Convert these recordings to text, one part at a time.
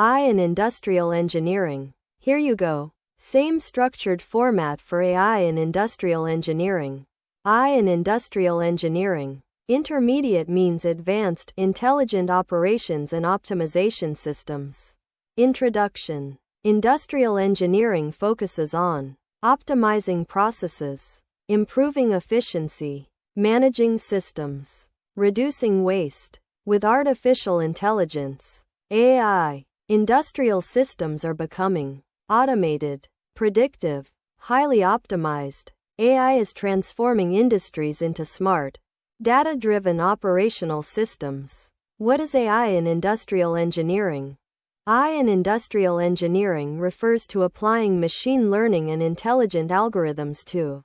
I in industrial engineering. Here you go. Same structured format for AI in industrial engineering. I in industrial engineering. Intermediate means advanced, intelligent operations and optimization systems. Introduction. Industrial engineering focuses on optimizing processes, improving efficiency, managing systems, reducing waste. With artificial intelligence, AI, industrial systems are becoming automated, predictive, highly optimized. AI is transforming industries into smart, data-driven operational systems. What is AI in industrial engineering? AI in industrial engineering refers to applying machine learning and intelligent algorithms to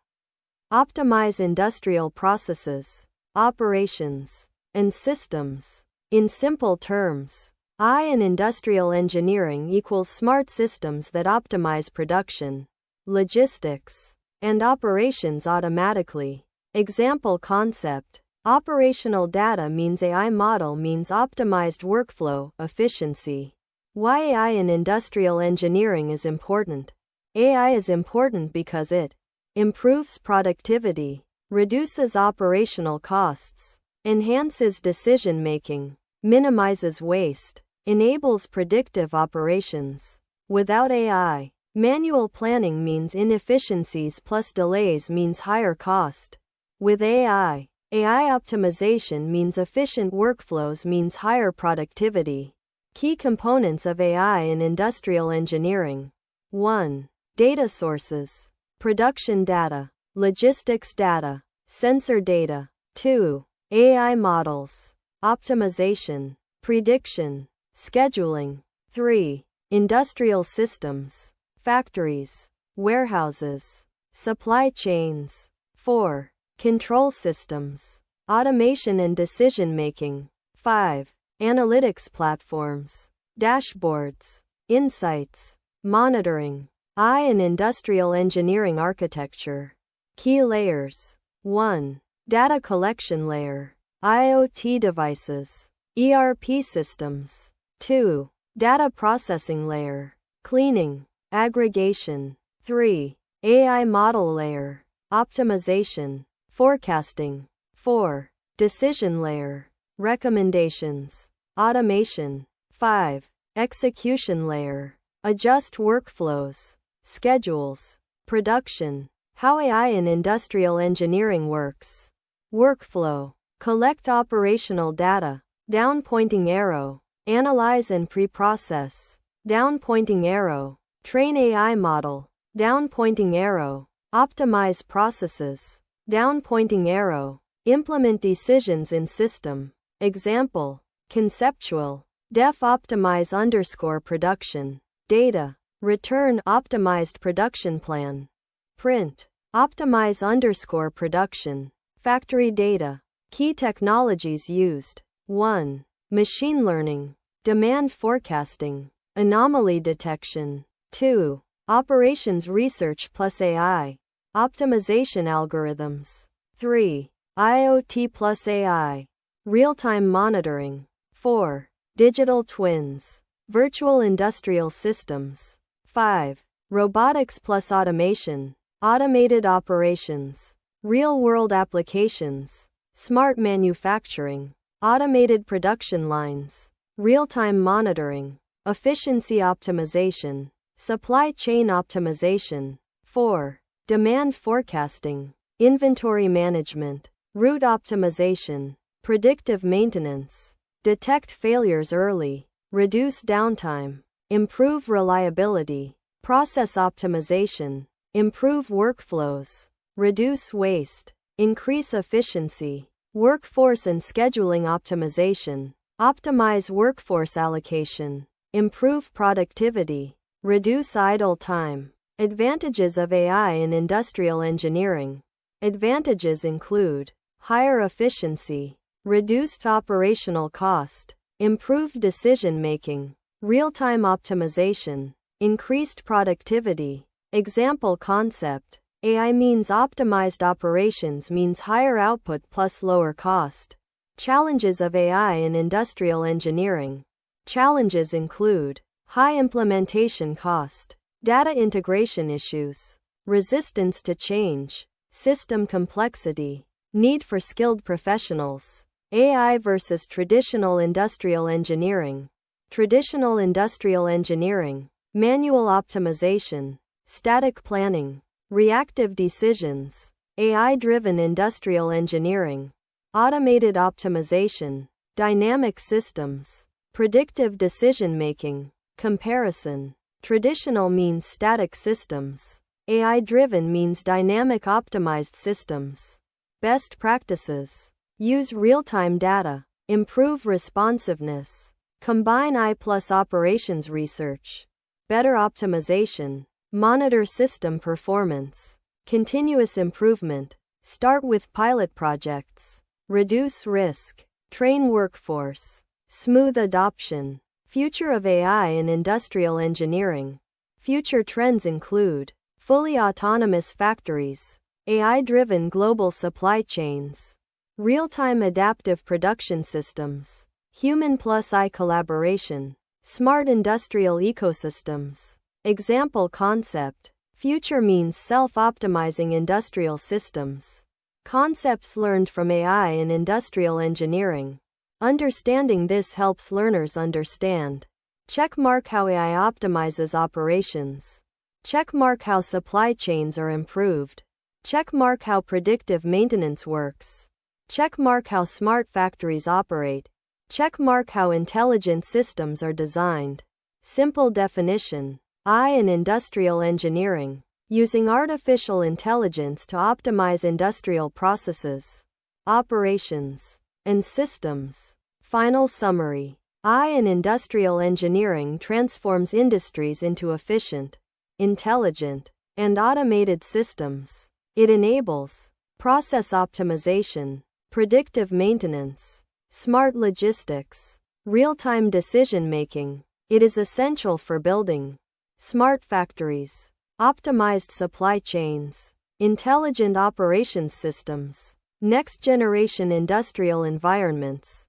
optimize industrial processes, operations, and systems. In simple terms, AI in industrial engineering equals smart systems that optimize production, logistics, and operations automatically. Example concept. Operational data means AI model means optimized workflow, efficiency. Why AI in industrial engineering is important? AI is important because it improves productivity, reduces operational costs, enhances decision-making, minimizes waste, enables predictive operations. Without AI, manual planning means inefficiencies plus delays means higher cost. With AI optimization means efficient workflows means higher productivity. Key components of AI in industrial engineering. 1. Data sources. Production data, logistics data, sensor data. 2. AI models, optimization, prediction, scheduling. 3. Industrial systems, factories, warehouses, supply chains. 4. Control systems, automation and decision-making. 5. Analytics platforms, dashboards, insights, monitoring. AI in industrial engineering architecture. Key layers. 1. Data collection layer, IoT devices, ERP systems. 2. Data processing layer, cleaning, aggregation. 3. AI model layer, optimization, forecasting. 4. Decision layer, recommendations, automation. 5. Execution layer, adjust workflows, schedules, production. How AI in industrial engineering works. Workflow. Collect operational data. Down pointing arrow. Analyze and pre-process. Down pointing arrow. Train AI model. Down pointing arrow. Optimize processes. Down pointing arrow. Implement decisions in system. Example. Conceptual. Def optimize _ production. Data. Return optimized production plan. Print. Optimize _ production. Factory data. Key technologies used. 1. Machine learning. Demand forecasting. Anomaly detection. 2. Operations research plus AI. Optimization algorithms. 3. IoT plus AI. Real-time monitoring. 4. Digital twins. Virtual industrial systems. 5. Robotics plus automation. Automated operations. Real-world applications. Smart manufacturing. Automated production lines. Real-time monitoring. Efficiency optimization. Supply chain optimization. 4. Demand forecasting. Inventory management. Route optimization. Predictive maintenance. Detect failures early. Reduce downtime. Improve reliability. Process optimization. Improve workflows. Reduce waste. Increase efficiency. Workforce and scheduling optimization. Optimize workforce allocation. Improve productivity. Reduce idle time. Advantages of AI in industrial engineering. Advantages include higher efficiency, reduced operational cost, improved decision-making, real-time optimization, increased productivity. Example concept. AI means optimized operations means higher output plus lower cost. Challenges of AI in industrial engineering. Challenges include high implementation cost, data integration issues, resistance to change, system complexity, need for skilled professionals. AI versus traditional industrial engineering. Traditional industrial engineering, manual optimization, static planning, reactive decisions. AI-driven industrial engineering, automated optimization, dynamic systems, predictive decision-making. Comparison. Traditional means static systems. AI-driven means dynamic optimized systems. Best practices. Use real-time data. Improve responsiveness. Combine AI plus operations research. Better optimization. Monitor system performance. Continuous improvement. Start with pilot projects. Reduce risk. Train workforce. Smooth adoption. Future of AI in industrial engineering. Future trends include fully autonomous factories, AI-driven global supply chains, real-time adaptive production systems, human plus AI collaboration, smart industrial ecosystems. Example concept. Future means self-optimizing industrial systems. Concepts learned from AI in industrial engineering. Understanding this helps learners understand. Checkmark how AI optimizes operations. Checkmark how supply chains are improved. Checkmark how predictive maintenance works. Checkmark how smart factories operate. Checkmark how intelligent systems are designed. Simple definition. AI in industrial engineering. Using artificial intelligence to optimize industrial processes, operations, and systems. Final summary. AI in industrial engineering transforms industries into efficient, intelligent, and automated systems. It enables process optimization, predictive maintenance, smart logistics, real-time decision-making. It is essential for building smart factories, optimized supply chains, intelligent operations systems, next-generation industrial environments.